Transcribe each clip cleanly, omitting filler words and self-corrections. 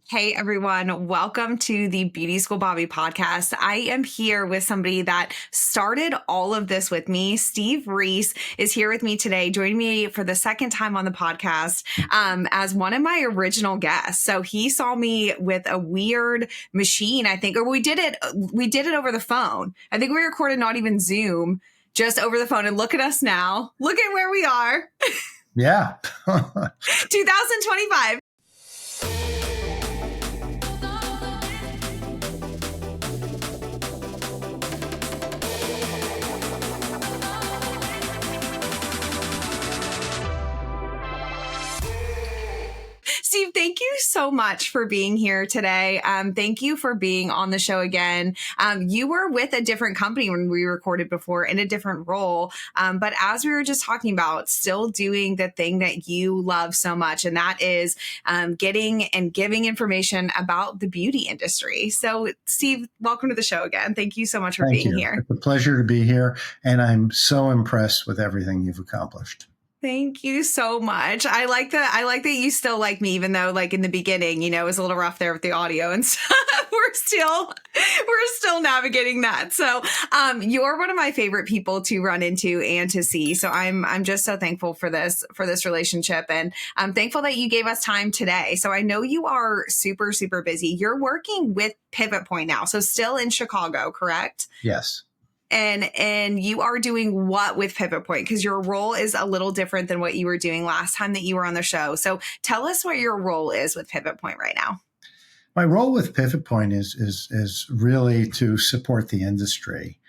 Hey everyone, welcome to the Beauty School Bobbi podcast. I am here with somebody that started all of this with me. Steve Reiss is here with me today, joining me for the second time on the podcast as one of my original guests. So he saw me with a weird machine, I think, or we did it over the phone. I think we recorded not even Zoom, just over the phone. And look at us now. Look at where we are. Yeah. 2025. Steve, thank you so much for being here today. Thank you for being on the show again. You were with a different company when we recorded before in a different role. But as we were just talking about, still doing the thing that you love so much, and that is getting and giving information about the beauty industry. So, Steve, welcome to the show again. Thank you so much for being here. It's a pleasure to be here. And I'm so impressed with everything you've accomplished. Thank you so much. I like that you still like me, even though like in the beginning, it was a little rough there with the audio and stuff. We're still navigating that. So you're one of my favorite people to run into and to see. So I'm just so thankful for this relationship. And I'm thankful that you gave us time today. So I know you are super, super busy. You're working with Pivot Point now. So still in Chicago, correct? Yes. And you are doing what with Pivot Point? Because your role is a little different than what you were doing last time that you were on the show. So tell us what your role is with Pivot Point right now. My role with Pivot Point is really to support the industry.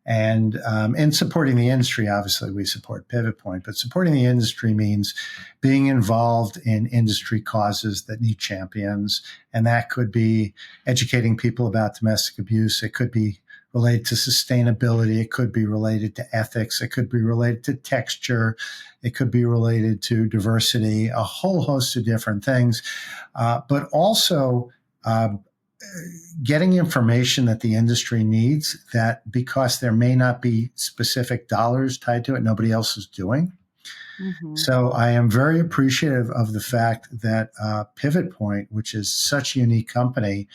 And in supporting the industry, obviously we support Pivot Point, but supporting the industry means being involved in industry causes that need champions. And that could be educating people about domestic abuse. It could be related to sustainability. It could be related to ethics. It could be related to texture. It could be related to diversity, a whole host of different things. But also getting information that the industry needs that because there may not be specific dollars tied to it, nobody else is doing. Mm-hmm. So I am very appreciative of the fact that Pivot Point, which is such a unique company,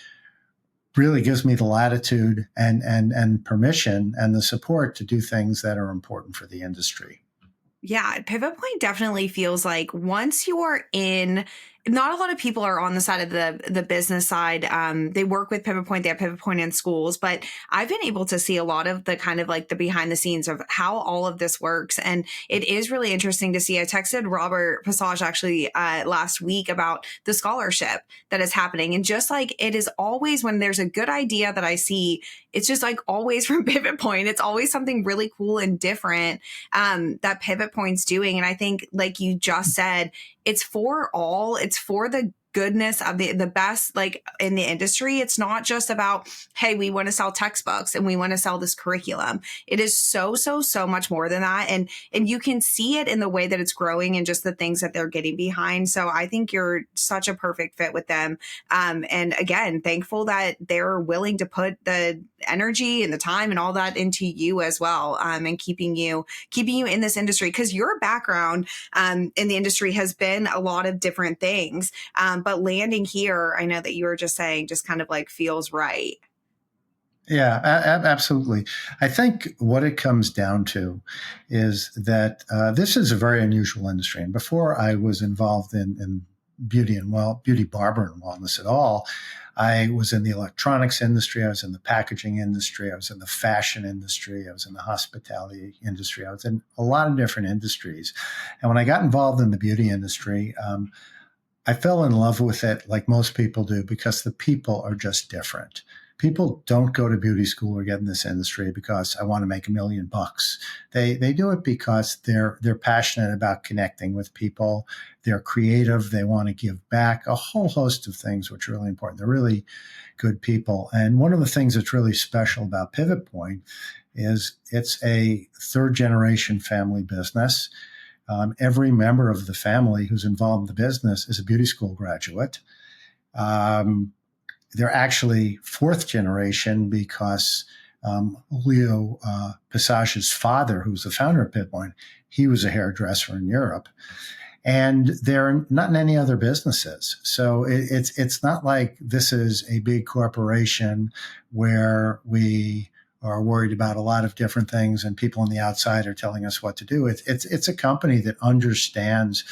really gives me the latitude and permission and the support to do things that are important for the industry. Yeah, Pivot Point definitely feels like once you are in, not a lot of people are on the side of the business side. They work with Pivot Point. They have Pivot Point in schools, but I've been able to see a lot of the kind of like the behind the scenes of how all of this works. And it is really interesting to see. I texted Robert Passage actually last week about the scholarship that is happening. And just like it is always when there's a good idea that I see, it's just like always from Pivot Point. It's always something really cool and different that Pivot Point's doing. And I think like you just said, it's for all. It's for the goodness of the best, like in the industry. It's not just about, hey, we want to sell textbooks and we want to sell this curriculum. It is so much more than that. And you can see it in the way that it's growing and just the things that they're getting behind. So I think you're such a perfect fit with them. And again, thankful that they're willing to put the energy and the time and all that into you as well. And keeping you in this industry, because your background in the industry has been a lot of different things. But landing here, I know that you were just saying, just kind of like feels right. Yeah, absolutely. I think what it comes down to is that this is a very unusual industry. And before I was involved in beauty barber and wellness at all, I was in the electronics industry. I was in the packaging industry. I was in the fashion industry. I was in the hospitality industry. I was in a lot of different industries. And when I got involved in the beauty industry, I fell in love with it like most people do because the people are just different. People don't go to beauty school or get in this industry because I want to make $1 million. They do it because they're passionate about connecting with people. They're creative. They want to give back, a whole host of things which are really important. They're really good people. And one of the things that's really special about Pivot Point is it's a third generation family business. Every member of the family who's involved in the business is a beauty school graduate. They're actually fourth generation because Leo Passage's father, who's the founder of Pivot Point, he was a hairdresser in Europe. and they're not in any other businesses. So it's not like this is a big corporation where we are worried about a lot of different things and people on the outside are telling us what to do. It's a company that understands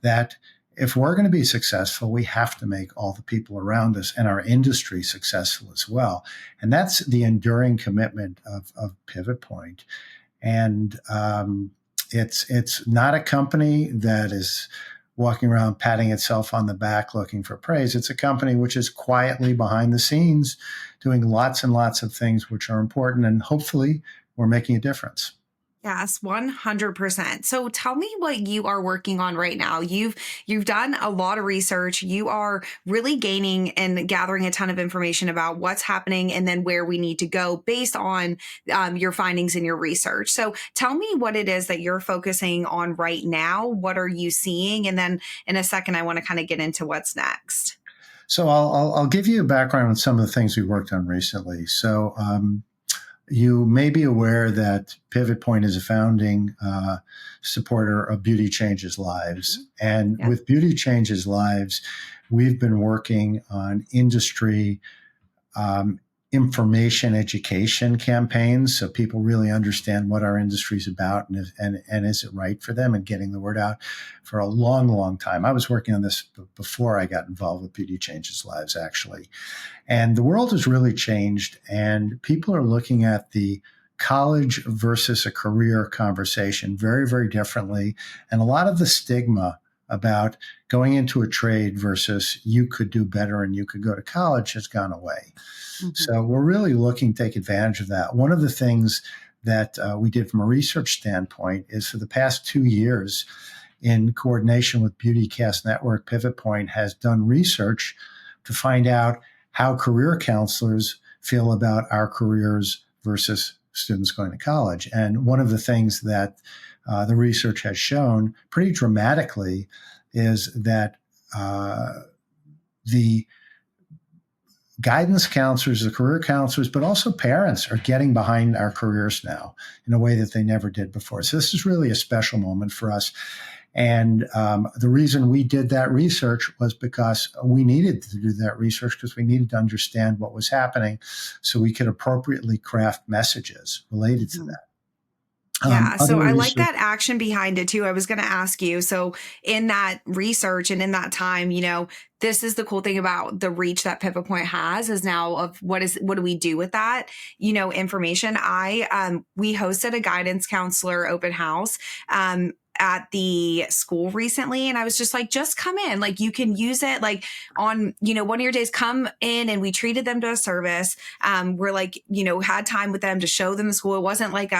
that if we're going to be successful, we have to make all the people around us and our industry successful as well. And that's the enduring commitment of Pivot Point. And it's not a company that is walking around patting itself on the back looking for praise. It's a company which is quietly behind the scenes doing lots and lots of things which are important, and hopefully we're making a difference. Yes, 100%. So tell me what you are working on right now. You've done a lot of research. You are really gaining and gathering a ton of information about what's happening and then where we need to go based on your findings in your research. So tell me what it is that you're focusing on right now. What are you seeing? And then in a second, I want to kind of get into what's next. So I'll give you a background on some of the things we worked on recently. So you may be aware that Pivot Point is a founding supporter of Beauty Changes Lives. And with Beauty Changes Lives, we've been working on industry information education campaigns so people really understand what our industry is about and is it right for them, and getting the word out for a long, long time. I was working on this before I got involved with Beauty Changes Lives, actually. And the world has really changed, and people are looking at the college versus a career conversation very, very differently. And a lot of the stigma about going into a trade versus you could do better and you could go to college has gone away. Mm-hmm. So we're really looking to take advantage of that. One of the things that we did from a research standpoint is for the past 2 years, in coordination with Beautycast Network, Pivot Point has done research to find out how career counselors feel about our careers versus students going to college. And one of the things that the research has shown pretty dramatically is that the guidance counselors, the career counselors, but also parents are getting behind our careers now in a way that they never did before. So this is really a special moment for us. And the reason we did that research was because we needed to do that research because we needed to understand what was happening so we could appropriately craft messages related to that. Yeah. So I like that action behind it too. I was going to ask you. So in that research and in that time, this is the cool thing about the reach that Pivot Point has is now of what do we do with that, information. We hosted a guidance counselor open house, at the school recently. And I was just like, just come in, like you can use it like on, one of your days, come in, and we treated them to a service. We're like, had time with them to show them the school. It wasn't like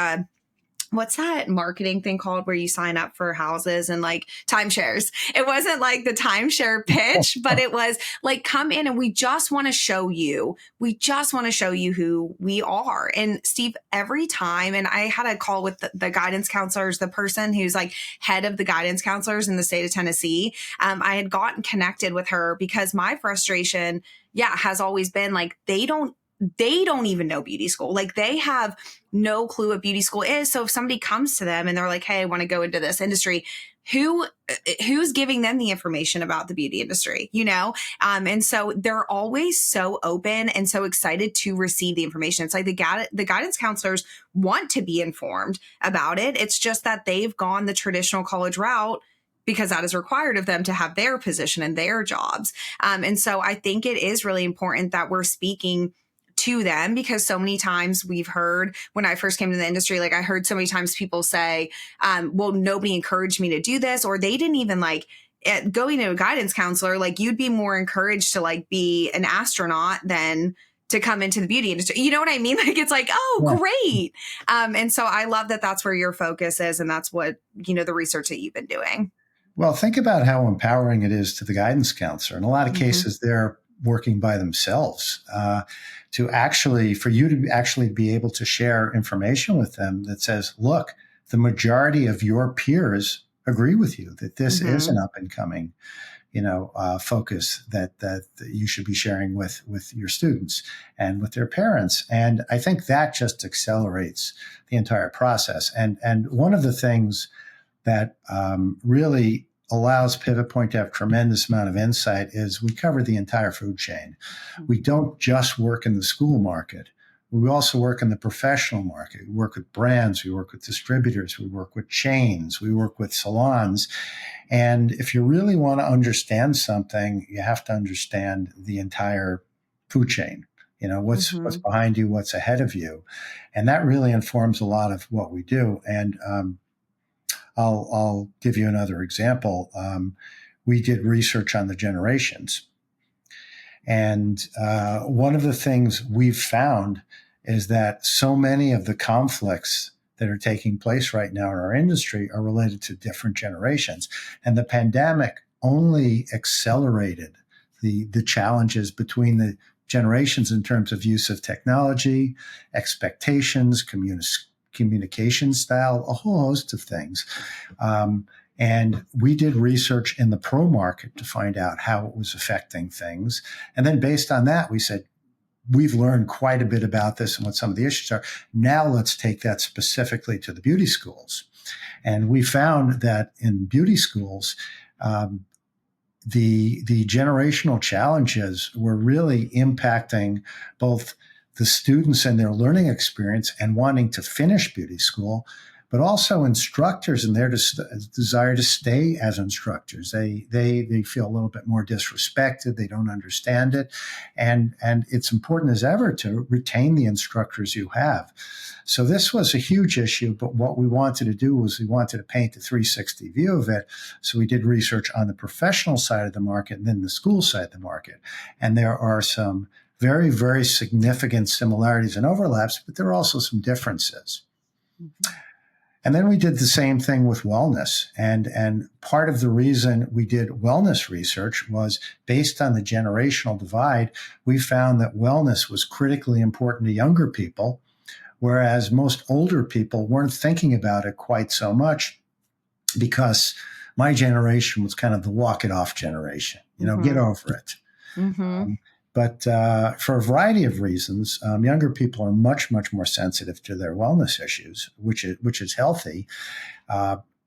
what's that marketing thing called where you sign up for houses and like timeshares? It wasn't like the timeshare pitch, but it was like, come in and we just want to show you who we are. And Steve, every time, and I had a call with the guidance counselors, the person who's like head of the guidance counselors in the state of Tennessee. I had gotten connected with her because my frustration, has always been like, they don't even know beauty school. Like they have no clue what beauty school is. So if somebody comes to them and they're like, hey, I want to go into this industry, who's giving them the information about the beauty industry, And so they're always so open and so excited to receive the information. It's like the guidance counselors want to be informed about it. It's just that they've gone the traditional college route because that is required of them to have their position and their jobs. And so I think it is really important that we're speaking to them, because so many times we've heard, when I first came to the industry, like I heard so many times people say, well, nobody encouraged me to do this, or they didn't even like going to a guidance counselor. Like you'd be more encouraged to like be an astronaut than to come into the beauty industry. You know what I mean? Like it's like, oh, great. And so I love that that's where your focus is. And that's what, the research that you've been doing. Well, think about how empowering it is to the guidance counselor. In a lot of cases, they're working by themselves for you to actually be able to share information with them that says, look, the majority of your peers agree with you that this is an up and coming, focus that you should be sharing with your students and with their parents. And I think that just accelerates the entire process. And one of the things that really allows Pivot Point to have tremendous amount of insight is we cover the entire food chain. We don't just work in the school market. We also work in the professional market. We work with brands. We work with distributors. We work with chains. We work with salons. And if you really want to understand something, you have to understand the entire food chain. What's behind you, what's ahead of you. And that really informs a lot of what we do. And I'll give you another example. We did research on the generations. And one of the things we've found is that so many of the conflicts that are taking place right now in our industry are related to different generations. And the pandemic only accelerated the challenges between the generations in terms of use of technology, expectations, communication style, a whole host of things. And we did research in the pro market to find out how it was affecting things. And then based on that, we said, we've learned quite a bit about this and what some of the issues are. Now let's take that specifically to the beauty schools. And we found that in beauty schools, the generational challenges were really impacting both the students and their learning experience and wanting to finish beauty school, but also instructors and their desire to stay as instructors. They feel a little bit more disrespected. They don't understand it. And it's important as ever to retain the instructors you have. So this was a huge issue, but what we wanted to do was we wanted to paint a 360 view of it. So we did research on the professional side of the market and then the school side of the market. And there are some very, very significant similarities and overlaps, but there are also some differences. Mm-hmm. And then we did the same thing with wellness. And part of the reason we did wellness research was based on the generational divide. We found that wellness was critically important to younger people, whereas most older people weren't thinking about it quite so much because my generation was kind of the walk it off generation, get over it. Mm-hmm. But for a variety of reasons, younger people are much, much more sensitive to their wellness issues, which is healthy.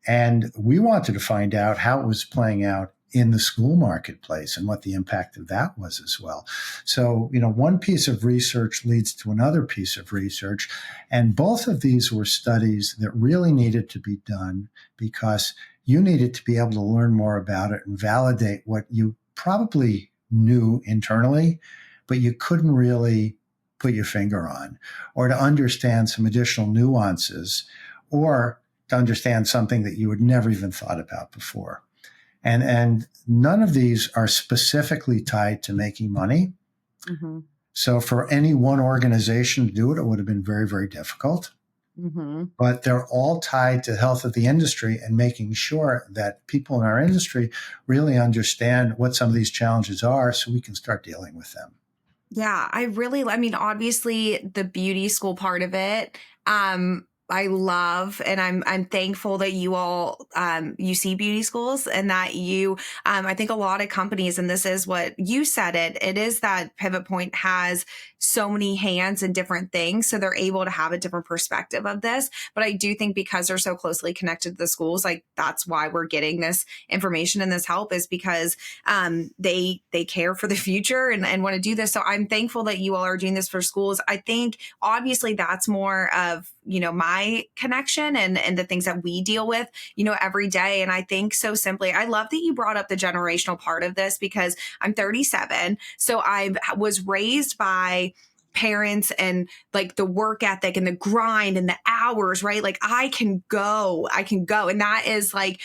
And we wanted to find out how it was playing out in the school marketplace and what the impact of that was as well. So, one piece of research leads to another piece of research. And both of these were studies that really needed to be done because you needed to be able to learn more about it and validate what you probably knew internally, but you couldn't really put your finger on, or to understand some additional nuances, or to understand something that you had never even thought about before. And none of these are specifically tied to making money. Mm-hmm. So for any one organization to do it, it would have been very, very difficult. Mm-hmm. But they're all tied to the health of the industry and making sure that people in our industry really understand what some of these challenges are so we can start dealing with them. Yeah, obviously the beauty school part of it, I love, and I'm thankful that you all, you see beauty schools and that you, I think a lot of companies, and this is what you said it is that Pivot Point has so many hands in different things. So they're able to have a different perspective of this. But I do think because they're so closely connected to the schools, like that's why we're getting this information and this help is because, they care for the future and want to do this. So I'm thankful that you all are doing this for schools. I think obviously that's more of, my connection and the things that we deal with, every day. And I think so simply, I love that you brought up the generational part of this because I'm 37. So I was raised by parents and like the work ethic and the grind and the hours, right? Like I can go. And that is like,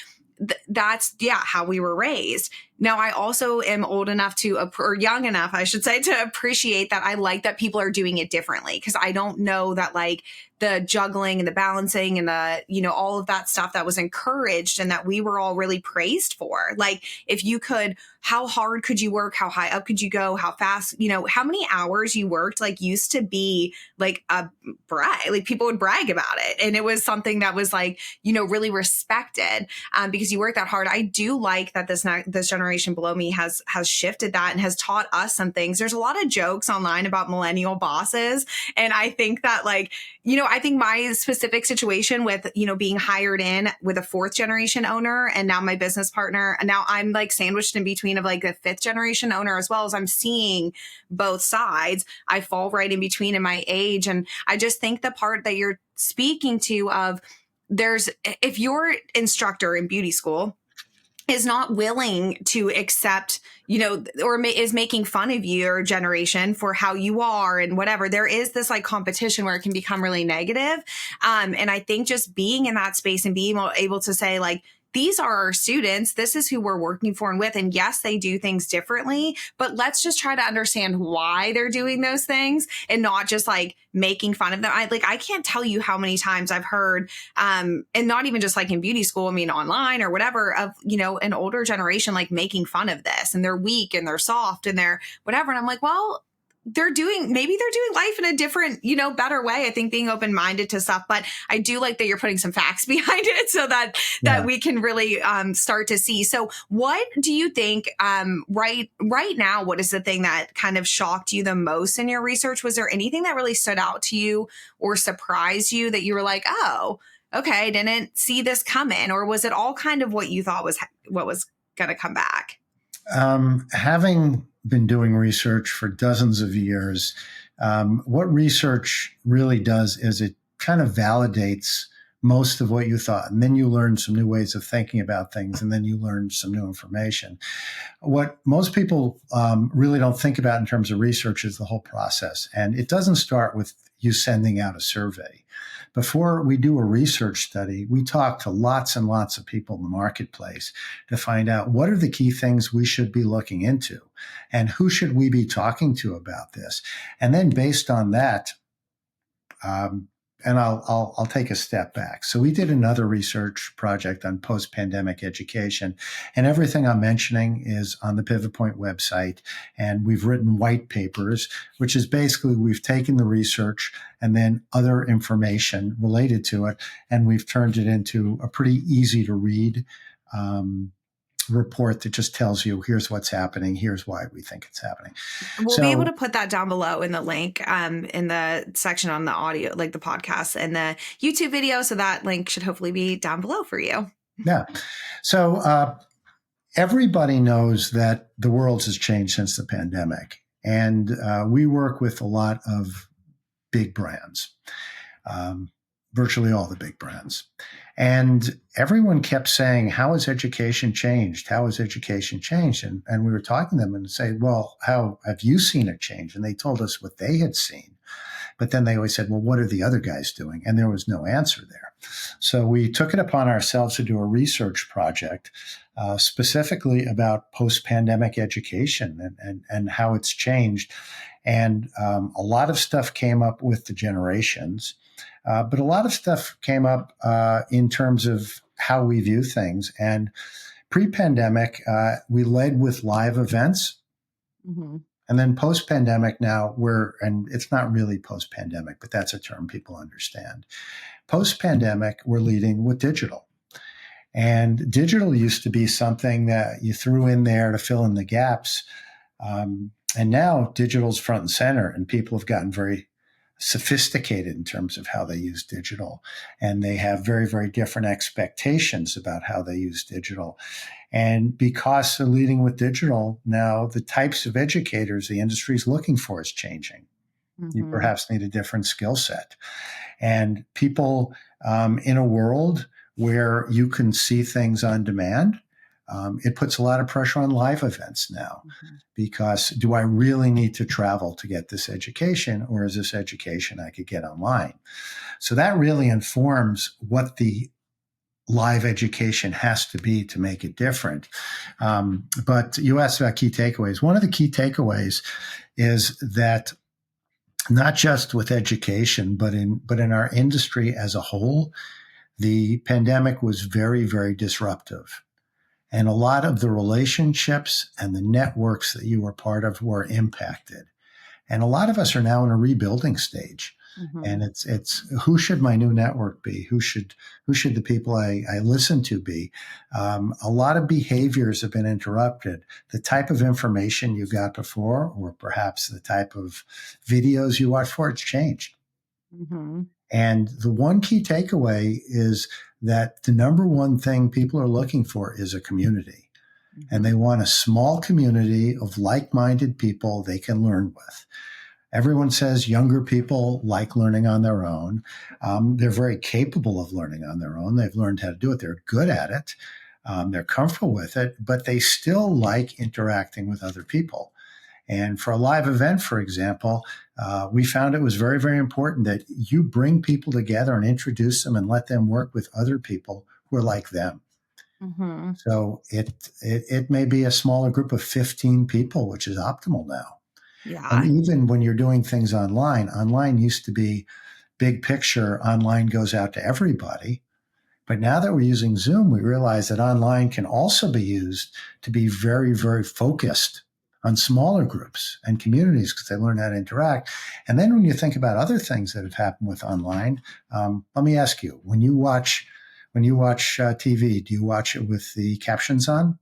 that's how we were raised. Now I also am old enough or young enough, I should say, to appreciate that I like that people are doing it differently because I don't know that like the juggling and the balancing and the, all of that stuff that was encouraged and that we were all really praised for. Like if you could how hard could you work? How high up could you go? How fast, how many hours you worked, like used to be like a brag, like people would brag about it. And it was something that was like, really respected because you work that hard. I do like that this generation below me has shifted that and has taught us some things. There's a lot of jokes online about millennial bosses. And I think that like, I think my specific situation with, being hired in with a fourth generation owner and now my business partner, and now I'm like sandwiched in between of like a fifth generation owner as well, as I'm seeing both sides. I fall right in between in my age. And I just think the part that you're speaking to of if your instructor in beauty school is not willing to accept, or is making fun of your generation for how you are and whatever, there is this like competition where it can become really negative. And I think just being in that space and being able to say like, these are our students. This is who we're working for and with. And yes, they do things differently, but let's just try to understand why they're doing those things and not just like making fun of them. I can't tell you how many times I've heard, and not even just like in beauty school, I mean, online or whatever, of, an older generation, like making fun of this and they're weak and they're soft and they're whatever. And I'm like, well, maybe they're doing life in a different, better way. I think being open-minded to stuff, but I do like that you're putting some facts behind it so that we can really start to see. So what do you think right now, what is the thing that kind of shocked you the most in your research? Was there anything that really stood out to you or surprised you that you were like, oh, okay, I didn't see this coming? Or was it all kind of what you thought was what was going to come back? Having been doing research for dozens of years, what research really does is it kind of validates most of what you thought. And then you learn some new ways of thinking about things, and then you learn some new information. What most people really don't think about in terms of research is the whole process. And it doesn't start with you sending out a survey. Before we do a research study, we talk to lots and lots of people in the marketplace to find out what are the key things we should be looking into and who should we be talking to about this. And then based on that, and I'll take a step back. So we did another research project on post-pandemic education, and everything I'm mentioning is on the Pivot Point website. And we've written white papers, which is basically we've taken the research and then other information related to it, and we've turned it into a pretty easy to read report that just tells you here's what's happening, here's why we think it's happening. We'll be able to put that down below in the link in the section on the audio, like the podcast and the YouTube video. So that link should hopefully be down below for you. Yeah. So everybody knows that the world has changed since the pandemic. And we work with a lot of big brands, virtually all the big brands. And everyone kept saying, how has education changed? How has education changed? And we were talking to them and say, well, how have you seen it change? And they told us what they had seen. But then they always said, well, what are the other guys doing? And there was no answer there. So we took it upon ourselves to do a research project specifically about post-pandemic education and how it's changed. And a lot of stuff came up with the generations. But a lot of stuff came up in terms of how we view things. And pre-pandemic, we led with live events. Mm-hmm. And then post-pandemic now and it's not really post-pandemic, but that's a term people understand. Post-pandemic, we're leading with digital. And digital used to be something that you threw in there to fill in the gaps. And now digital's front and center, and people have gotten very sophisticated in terms of how they use digital. And they have very, very different expectations about how they use digital. And because they're leading with digital, now the types of educators the industry is looking for is changing. Mm-hmm. You perhaps need a different skill set. And people in a world where you can see things on demand, it puts a lot of pressure on live events now. Mm-hmm. Because do I really need to travel to get this education, or is this education I could get online? So that really informs what the live education has to be to make it different. But you asked about key takeaways. One of the key takeaways is that not just with education, but in our industry as a whole, the pandemic was very, very disruptive. And a lot of the relationships and the networks that you were part of were impacted. And a lot of us are now in a rebuilding stage. Mm-hmm. And it's who should my new network be? Who should the people I listen to be? A lot of behaviors have been interrupted. The type of information you got before, or perhaps the type of videos you watched for, it's changed. Mm-hmm. And the one key takeaway is that the number one thing people are looking for is a community. And Mm-hmm. they want a small community of like minded people they can learn with. Everyone says younger people like learning on their own. They're very capable of learning on their own. They've learned how to do it, they're good at it, they're comfortable with it, but they still like interacting with other people. And for a live event, for example, we found it was very, very important that you bring people together and introduce them and let them work with other people who are like them. Mm-hmm. So it may be a smaller group of 15 people, which is optimal now. And Yeah. even when you're doing things online used to be big picture, online goes out to everybody. But now that we're using Zoom, we realize that online can also be used to be very, very focused on smaller groups and communities because they learn how to interact. And then when you think about other things that have happened with online, let me ask you: when you watch TV, do you watch it with the captions on?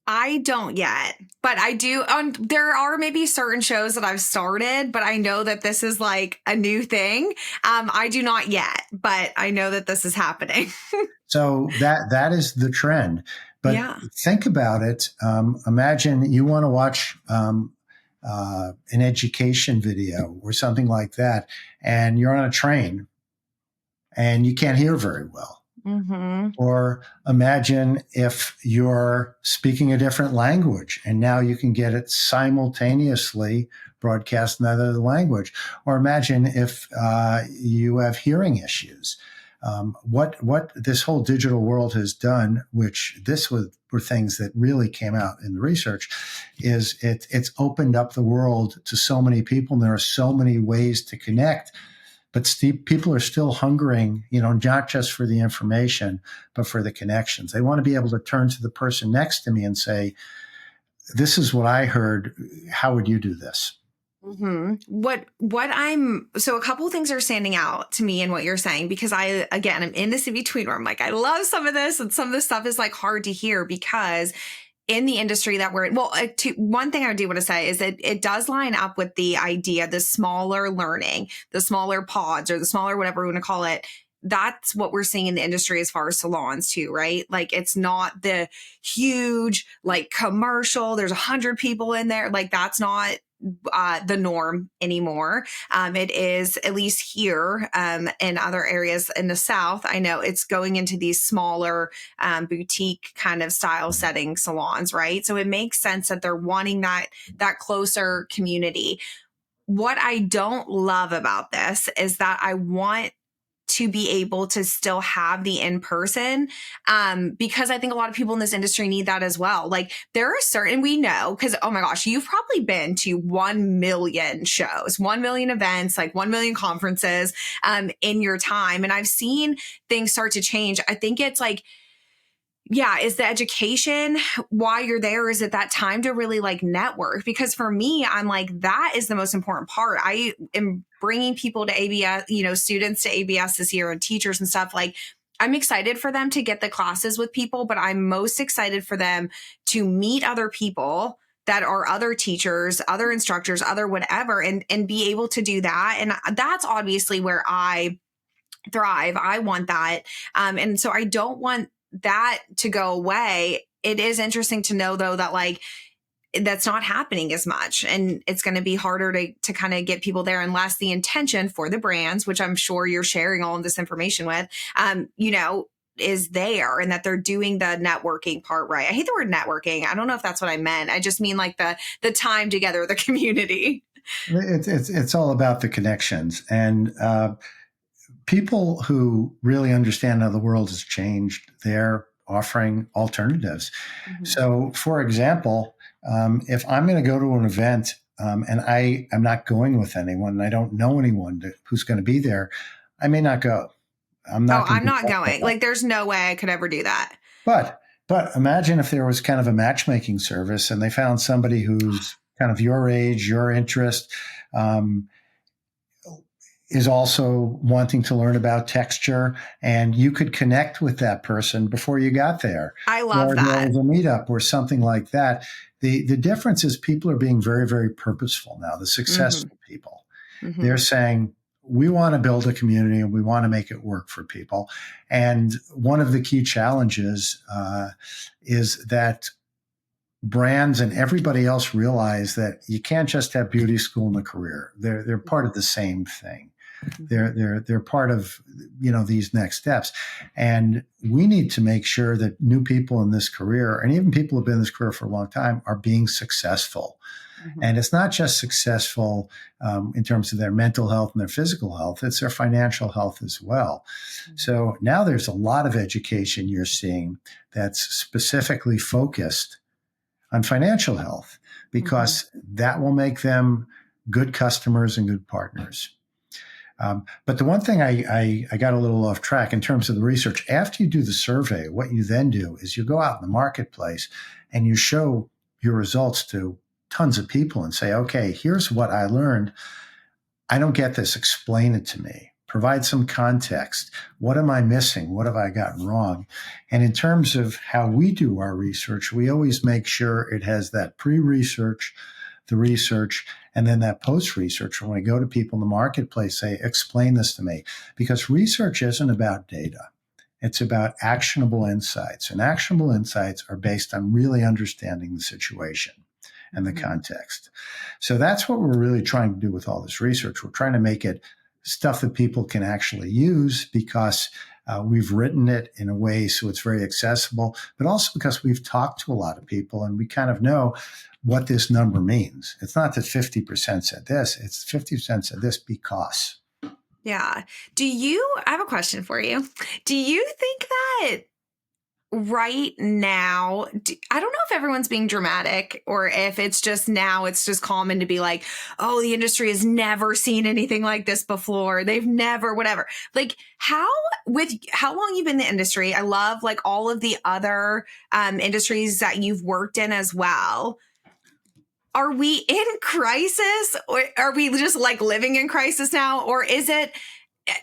I don't yet, but I do. There are maybe certain shows that I've started, but I know that this is like a new thing. I do not yet, but I know that this is happening. So that is the trend. But Yeah. think about it. Imagine you want to watch an education video or something like that, and you're on a train and you can't hear very well. Mm-hmm. Or imagine if you're speaking a different language and now you can get it simultaneously broadcast in another language. Or imagine if you have hearing issues. What this whole digital world has done, which were things that really came out in the research, is it's opened up the world to so many people, and there are so many ways to connect. But Steve, people are still hungering, not just for the information, but for the connections. They want to be able to turn to the person next to me and say, "This is what I heard. How would you do this?" Mm-hmm. What I'm so a couple of things are standing out to me in what you're saying because I'm in this in between where I'm like I love some of this and some of this stuff is like hard to hear because in the industry that we're in, one thing I do want to say is that it does line up with the idea, the smaller learning, the smaller pods or the smaller, whatever we want to call it. That's what we're seeing in the industry as far as salons too, right? Like it's not the huge, like commercial, there's 100 people in there. Like that's not the norm anymore. It is at least here in other areas in the South. I know it's going into these smaller boutique kind of style setting salons, right? So it makes sense that they're wanting that closer community. What I don't love about this is that I want to be able to still have the in person because I think a lot of people in this industry need that as well. Like there are certain, we know, because oh my gosh, you've probably been to 1 million shows, 1 million events, like 1 million conferences in your time. And I've seen things start to change. I think it's like, yeah, is the education why you're there? Is it that time to really like network? Because for me, I'm like, that is the most important part. I am bringing people to ABS, students to ABS this year and teachers and stuff. Like, I'm excited for them to get the classes with people, but I'm most excited for them to meet other people that are other teachers, other instructors, other whatever, and be able to do that. And that's obviously where I thrive. I want that. And so I don't want that to go away. It is interesting to know though that like that's not happening as much and it's going to be harder to kind of get people there unless the intention for the brands, which I'm sure you're sharing all of this information with, is there and that they're doing the networking part right. I hate the word networking. I don't know if that's what I meant. I just mean like the time together, the community. It's all about the connections and people who really understand how the world has changed. They're offering alternatives. Mm-hmm. So, for example, if I'm going to go to an event and I am not going with anyone and I don't know anyone who's going to be there, I may not go. I'm Oh, not going I'm to be not part of going. that. Like, there's no way I could ever do that. But But imagine if there was kind of a matchmaking service and they found somebody who's kind of your age, your interest, um, is also wanting to learn about texture, and you could connect with that person before you got there. I love Or there that. was a meetup or something like that. The difference is people are being very, very purposeful now, the Hmm. successful people. Hmm. They're saying, we want to build a community and we want to make it work for people. And one of the key challenges is that brands and everybody else realize that you can't just have beauty school and a career. They're part of the same thing. Hmm. They're part of these next steps, and we need to make sure that new people in this career, and even people who've been in this career for a long time, are being successful. Hmm. And it's not just successful in terms of their mental health and their physical health, it's their financial health as well. So now there's a lot of education you're seeing that's specifically focused on financial health Hmm. because that will make them good customers and good partners. But the one thing I got a little off track in terms of the research, after you do the survey, what you then do is you go out in the marketplace and you show your results to tons of people and say, okay, here's what I learned. I don't get this. Explain it to me. Provide some context. What am I missing? What have I gotten wrong? And in terms of how we do our research, we always make sure it has that pre-research, the research, and then that post-research. When we go to people in the marketplace, say, explain this to me. Because research isn't about data. It's about actionable insights. And actionable insights are based on really understanding the situation and the Hmm. context. So that's what we're really trying to do with all this research. We're trying to make it stuff that people can actually use because we've written it in a way so it's very accessible, but also because we've talked to a lot of people and we kind of know what this number means. It's not that 50% said this, it's 50% said this because. Yeah. I have a question for you. Do you think that right now, I don't know if everyone's being dramatic or if it's just now it's just common to be like, oh, the industry has never seen anything like this before. They've never, whatever. Like, with how long you've been in the industry, I love like all of the other industries that you've worked in as well. Are we in crisis, or are we just like living in crisis now? Or is it,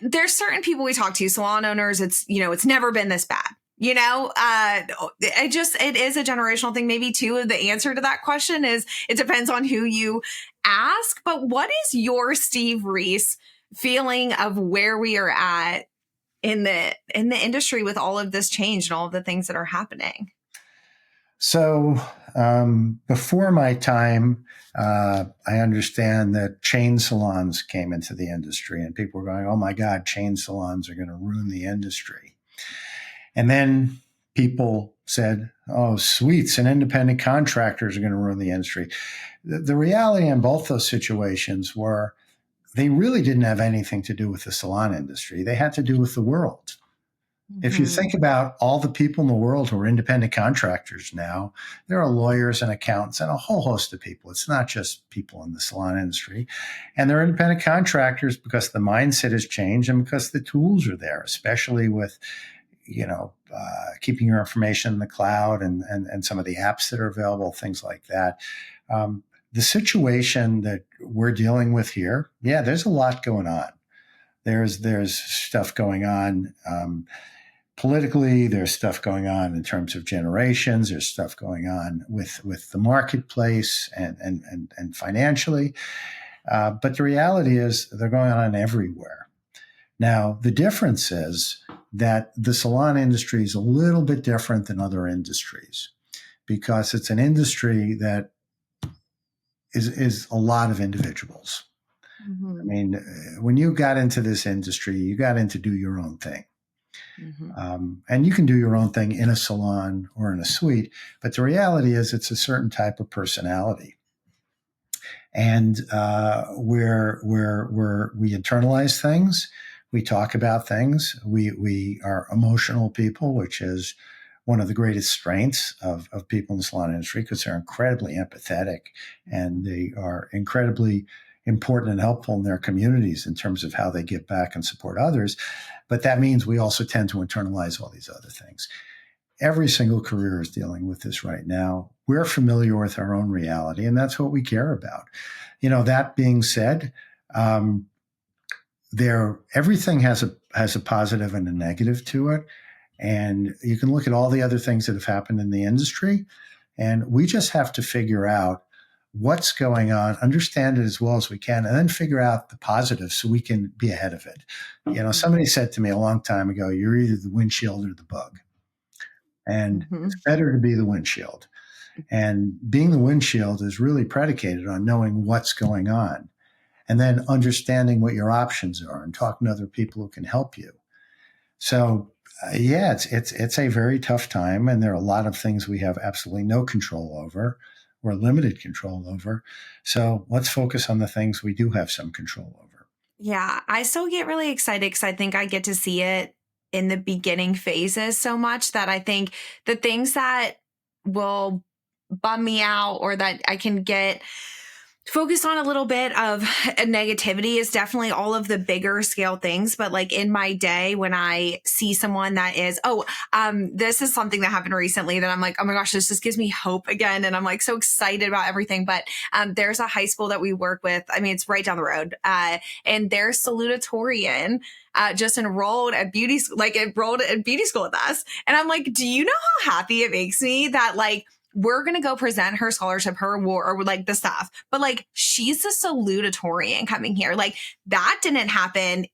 there's certain people we talk to, salon owners, it's never been this bad. It is a generational thing. Maybe too, the answer to that question is it depends on who you ask. But what is your Steve Reiss feeling of where we are at in the industry with all of this change and all of the things that are happening? So before my time, I understand that chain salons came into the industry and people were going, oh my God, chain salons are going to ruin the industry. And then people said, oh, suites and independent contractors are going to ruin the industry. The reality in both those situations were they really didn't have anything to do with the salon industry. They had to do with the world. If you Mm-hmm. think about all the people in the world who are independent contractors now, there are lawyers and accountants and a whole host of people. It's not just people in the salon industry. And they're independent contractors because the mindset has changed and because the tools are there, especially with keeping your information in the cloud and some of the apps that are available, things like that. The situation that we're dealing with here, yeah, there's a lot going on. There's stuff going on politically. There's stuff going on in terms of generations. There's stuff going on with the marketplace and financially. But the reality is they're going on everywhere. Now, the difference is that the salon industry is a little bit different than other industries because it's an industry that is a lot of individuals. I Mm-hmm. mean, when you got into this industry, you got in to do your own thing. Mm-hmm. And you can do your own thing in a salon or in a suite, but the reality is it's a certain type of personality. And we internalize things, we talk about things, we are emotional people, which is one of the greatest strengths of people in the salon industry because they're incredibly empathetic and they are incredibly important and helpful in their communities in terms of how they give back and support others. But that means we also tend to internalize all these other things. every single career is dealing with this right now. We're familiar with our own reality, and that's what we care about. That being said, um, everything has a positive and a negative to it. And you can look at all the other things that have happened in the industry, and we just have to figure out what's going on, understand it as well as we can, and then figure out the positives so we can be ahead of it. Somebody said to me a long time ago, you're either the windshield or the bug. And Mm-hmm. it's better to be the windshield. And being the windshield is really predicated on knowing what's going on and then understanding what your options are and talking to other people who can help you. So, yeah, it's a very tough time, and there are a lot of things we have absolutely no control over or limited control over. So let's focus on the things we do have some control over. Yeah, I still get really excited because I think I get to see it in the beginning phases so much that I think the things that will bum me out or that I can get focused on a little bit of a negativity is definitely all of the bigger scale things. But like in my day, when I see someone that is, this is something that happened recently that I'm like, oh my gosh, this just gives me hope again. And I'm like so excited about everything. But there's a high school that we work with. I mean, it's right down the road. And their salutatorian just enrolled at beauty school, enrolled at beauty school with us. And I'm like, do you know how happy it makes me that like, we're going to go present her scholarship, her award, or like the stuff. But like, she's the salutatorian coming here. Like that didn't happen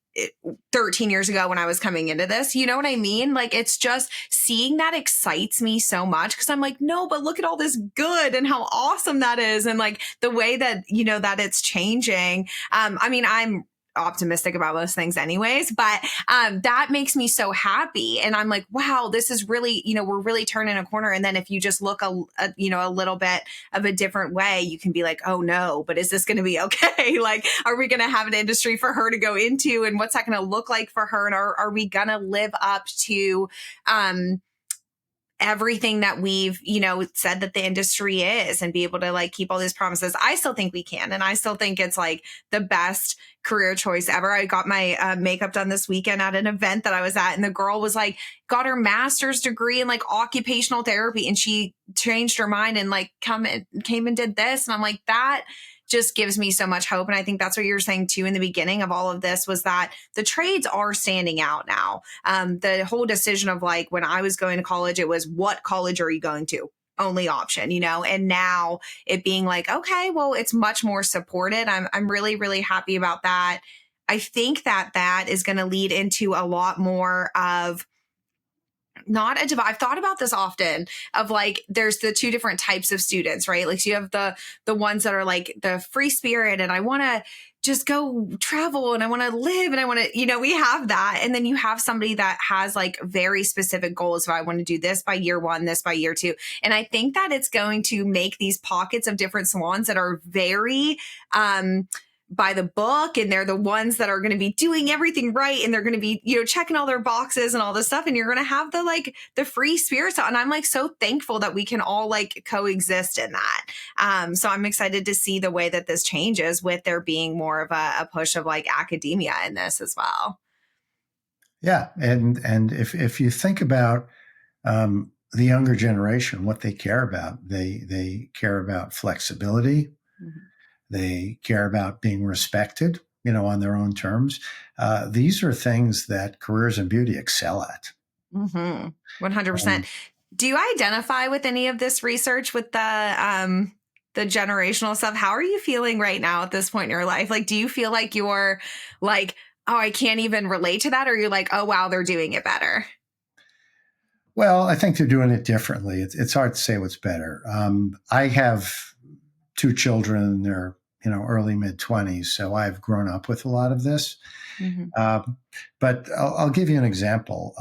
13 years ago when I was coming into this. You know what I mean? Like, it's just seeing that excites me so much because I'm like, no, but look at all this good and how awesome that is. And like the way that, that it's changing. I mean, I'm optimistic about those things anyways, but that makes me so happy. And I'm like, wow, this is really, we're really turning a corner. And then if you just look a little bit of a different way, you can be like, oh no, but is this going to be okay? Like, are we going to have an industry for her to go into, and what's that going to look like for her? And are we going to live up to, everything that we've, said that the industry is, and be able to like keep all these promises? I still think we can. And I still think it's like the best career choice ever. I got my makeup done this weekend at an event that I was at, and the girl was like, got her master's degree in like occupational therapy, and she changed her mind and like came and did this. And I'm like, that just gives me so much hope. And I think that's what you were saying too in the beginning of all of this, was that the trades are standing out now. The whole decision of like, when I was going to college, it was, what college are you going to? Only option, and now it being like, okay, well, it's much more supported. I'm really, really happy about that. I think that is going to lead into a lot more of, not a divide. I've thought about this often of like, there's the two different types of students, right? Like, so you have the ones that are like the free spirit, and I want to just go travel and I want to live and I want to, we have that. And then you have somebody that has like very specific goals. So I want to do this by year one, this by year two. And I think that it's going to make these pockets of different salons that are very, by the book, and they're the ones that are going to be doing everything right, and they're going to be checking all their boxes and all this stuff, and you're going to have the free spirits. And I'm like so thankful that we can all like coexist in that. So I'm excited to see the way that this changes, with there being more of a push of like academia in this as well. Yeah, and if you think about the younger generation, what they care about, they care about flexibility. Mm-hmm. They care about being respected, on their own terms. These are things that careers in beauty excel at. 100%. Do you identify with any of this research with the generational stuff? How are you feeling right now at this point in your life? Like, do you feel like you're like, oh, I can't even relate to that? Or you're like, oh, wow, they're doing it better? Well, I think they're doing it differently. It's hard to say what's better. I have two children, they're early mid-20s, so I've grown up with a lot of this. Mm-hmm. But I'll give you an example.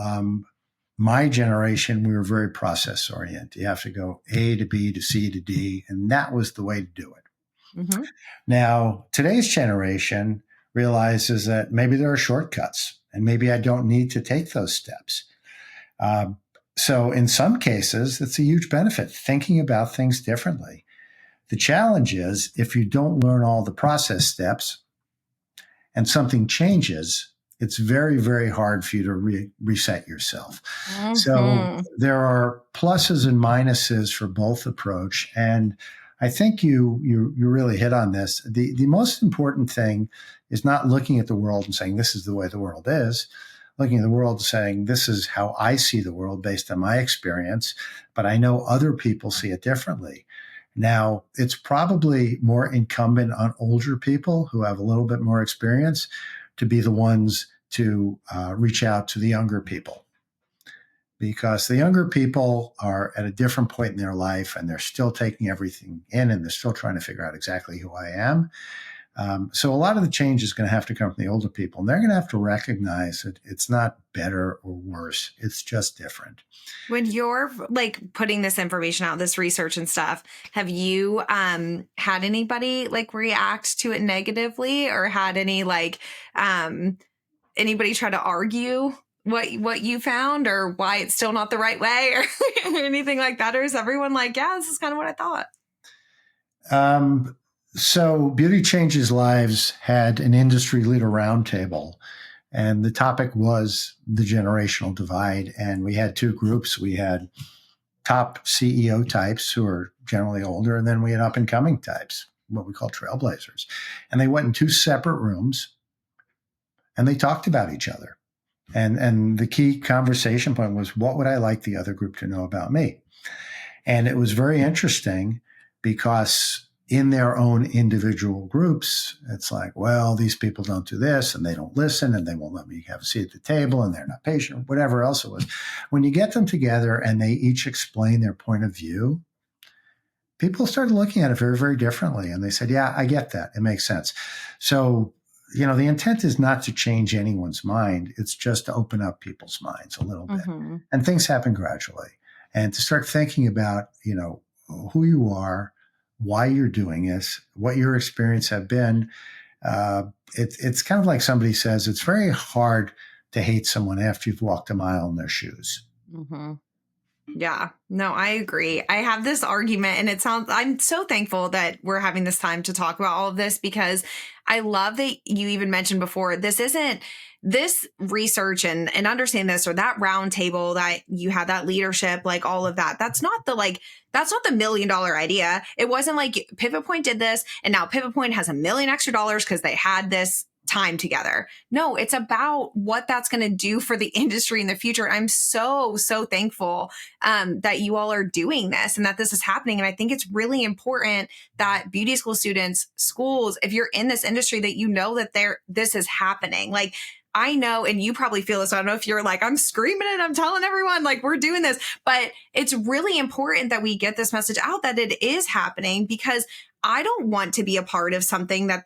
My generation, we were very process oriented. You have to go A to B to C to D, and that was the way to do it. Mm-hmm. Now, today's generation realizes that maybe there are shortcuts, and maybe I don't need to take those steps. So in some cases, it's a huge benefit, thinking about things differently. The challenge is, if you don't learn all the process steps and something changes, it's very, very hard for you to reset yourself. So Hmm. there are pluses and minuses for both approach. And I think you really hit on this. The most important thing is not looking at the world and saying, this is the way the world is. Looking at the world and saying, this is how I see the world based on my experience, but I know other people see it differently. Now, it's probably more incumbent on older people who have a little bit more experience to be the ones to reach out to the younger people, because the younger people are at a different point in their life and they're still taking everything in and they're still trying to figure out exactly who I am. So a lot of the change is going to have to come from the older people, and they're going to have to recognize that it's not better or worse. It's just different. When you're like putting this information out, this research and stuff, have you had anybody like react to it negatively, or had any like anybody try to argue what you found, or why it's still not the right way, or anything like that? Or is everyone like, yeah, this is kind of what I thought? So Beauty Changes Lives had an industry leader roundtable, and the topic was the generational divide. And we had two groups. We had top CEO types who are generally older, and then we had up and coming types, what we call trailblazers. And they went in two separate rooms and they talked about each other. And the key conversation point was, what would I like the other group to know about me? And it was very interesting because in their own individual groups, it's like, well, these people don't do this and they don't listen and they won't let me have a seat at the table and they're not patient, whatever else it was. When you get them together and they each explain their point of view, people started looking at it very, very differently. And they said, yeah, I get that. It makes sense. So, the intent is not to change anyone's mind. It's just to open up people's minds a little bit. Mm-hmm. And things happen gradually. And to start thinking about, who you are, why you're doing this, what your experience have been. It's kind of like somebody says, it's very hard to hate someone after you've walked a mile in their shoes. Mm-hmm. Yeah, no, I agree. I have this argument, and I'm so thankful that we're having this time to talk about all of this, because I love that you even mentioned before, this research and understand this, or that round table that you had, that leadership, like all of that. That's not the $1 million idea. It wasn't like Pivot Point did this and now Pivot Point has $1 million extra because they had this time together. No, it's about what that's going to do for the industry in the future. I'm so thankful that you all are doing this and that this is happening. And I think it's really important that beauty school students, schools, if you're in this industry, that that this is happening. Like, I know, and you probably feel this. I don't know if you're like, I'm screaming it, I'm telling everyone, like, we're doing this, but it's really important that we get this message out that it is happening, because I don't want to be a part of something that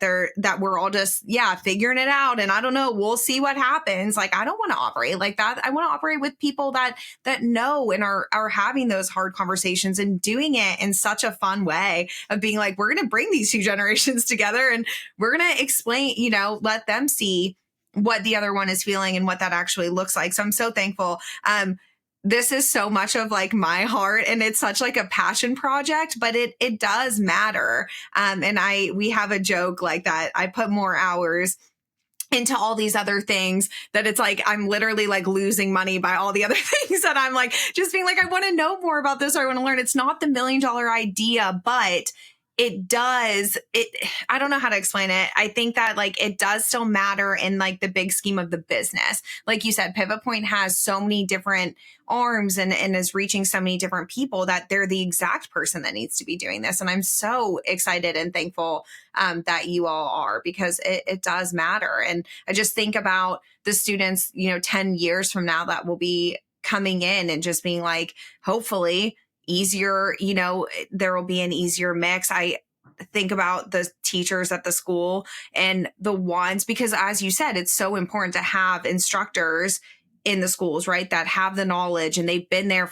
we're all just, figuring it out. And I don't know, we'll see what happens. Like, I don't want to operate like that. I want to operate with people that know and are having those hard conversations and doing it in such a fun way of being like, we're going to bring these two generations together and we're going to explain, let them see what the other one is feeling and what that actually looks like. So I'm so thankful. This is so much of like my heart, and it's such like a passion project, but it does matter. And we have a joke like that. I put more hours into all these other things that it's like I'm literally like losing money by all the other things that I'm like just being like, I want to know more about this, or I want to learn. It's not the $1 million idea, but I don't know how to explain it. I think that like it does still matter in like the big scheme of the business. Like you said, Pivot Point has so many different arms and is reaching so many different people that they're the exact person that needs to be doing this. And I'm so excited and thankful that you all are, because it does matter. And I just think about the students, 10 years from now that will be coming in and just being like, hopefully, easier, there will be an easier mix. I think about the teachers at the school and the ones, because as you said, it's so important to have instructors in the schools, right, that have the knowledge and they've been there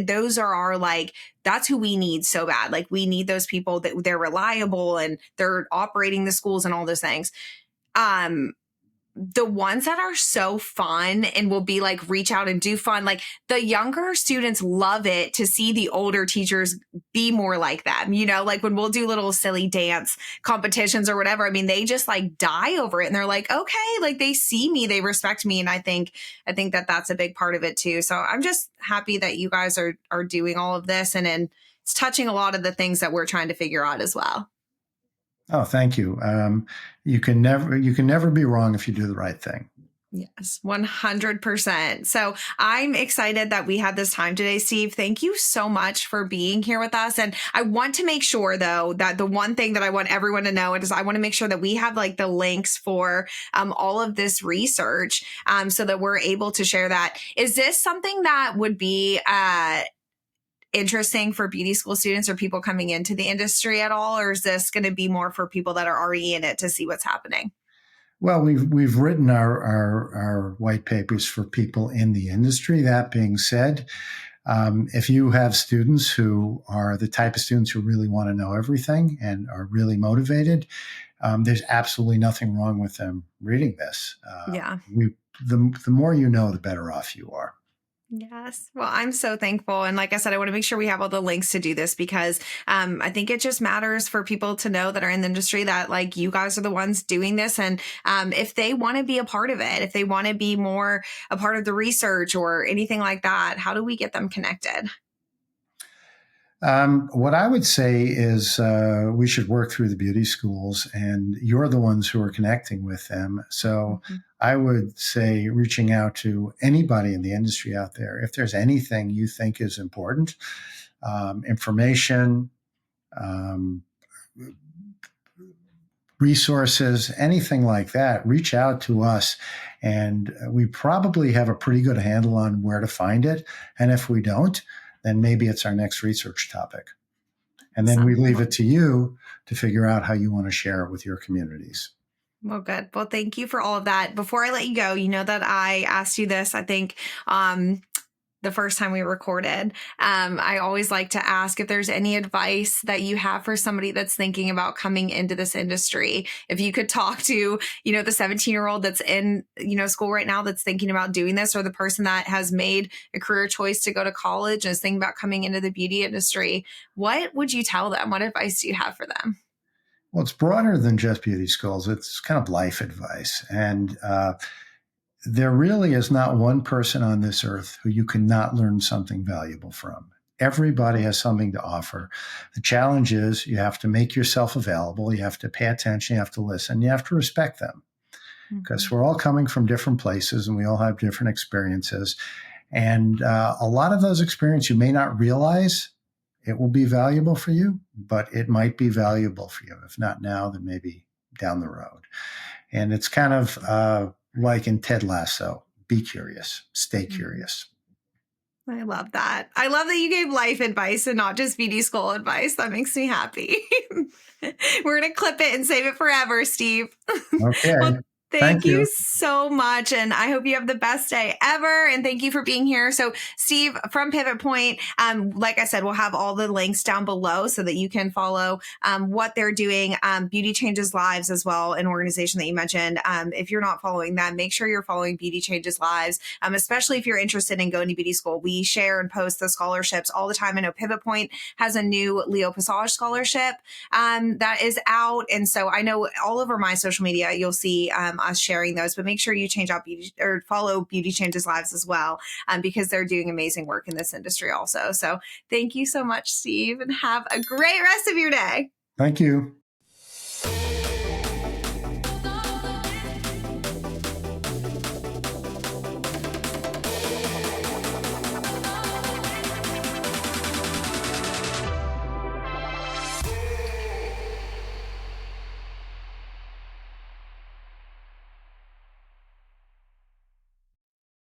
those are our, like, that's who we need so bad. Like, we need those people that they're reliable and they're operating the schools and all those things. the ones that are so fun and will be like reach out and do fun, like the younger students love it to see the older teachers be more like them, like when we'll do little silly dance competitions or whatever. I mean, they just like die over it and they're like, okay, like they see me, they respect me. And I think that that's a big part of it too. So I'm just happy that you guys are doing all of this, and it's touching a lot of the things that we're trying to figure out as well. Oh, thank you. You can never be wrong if you do the right thing. Yes, 100%. So I'm excited that we had this time today, Steve. Thank you so much for being here with us. And I want to make sure, though, that the one thing that I want everyone to know is I want to make sure that we have like the links for all of this research so that we're able to share that. Is this something that would be interesting for beauty school students or people coming into the industry at all? Or is this going to be more for people that are already in it to see what's happening? Well, we've written our white papers for people in the industry. That being said, if you have students who are the type of students who really want to know everything and are really motivated, there's absolutely nothing wrong with them reading this. Yeah. The more you know, the better off you are. Yes. Well, I'm so thankful. And like I said, I want to make sure we have all the links to do this because I think it just matters for people to know that are in the industry that like you guys are the ones doing this. And if they want to be a part of it, if they want to be more a part of the research or anything like that, how do we get them connected? What I would say is we should work through the beauty schools, and you're the ones who are connecting with them. So Mhm. I would say reaching out to anybody in the industry out there. If there's anything you think is important, information, um, resources, anything like that, reach out to us. And we probably have a pretty good handle on where to find it. And if we don't, then maybe it's our next research topic. And then we Awesome. leave it to you to figure out how you want to share it with your communities. Well, good. Well, thank you for all of that. Before I let you go, you know that I asked you this, I think, the first time we recorded. I always like to ask if there's any advice that you have for somebody that's thinking about coming into this industry. If you could talk to, the 17-year-old that's in, school right now that's thinking about doing this, or the person that has made a career choice to go to college and is thinking about coming into the beauty industry, what would you tell them? What advice do you have for them? Well, it's broader than just beauty schools. It's kind of life advice. And there really is not one person on this earth who you cannot learn something valuable from. Everybody has something to offer. The challenge is you have to make yourself available. You have to pay attention. You have to listen. You have to respect them because Mhm. we're all coming from different places and we all have different experiences. And a lot of those experiences you may not realize it will be valuable for you, but it might be valuable for you. If not now, then maybe down the road. And it's kind of like in Ted Lasso, be curious, stay Mhm. curious. I love that. I love that you gave life advice and not just beauty school advice. That makes me happy. We're going to clip it and save it forever, Steve. Okay. Well, thank Thank you you. so much. And I hope you have the best day ever. And thank you for being here. So, Steve from Pivot Point, like I said, we'll have all the links down below so that you can follow what they're doing. Beauty Changes Lives as well, an organization that you mentioned. If you're not following them, make sure you're following Beauty Changes Lives, especially if you're interested in going to beauty school. We share and post the scholarships all the time. I know Pivot Point has a new Leo Passage scholarship that is out. And so I know all over my social media, you'll see us sharing those, but make sure you change out beauty or follow Beauty Changes Lives as well, because they're doing amazing work in this industry also. So thank you so much, Steve, and have a great rest of your day. Thank you.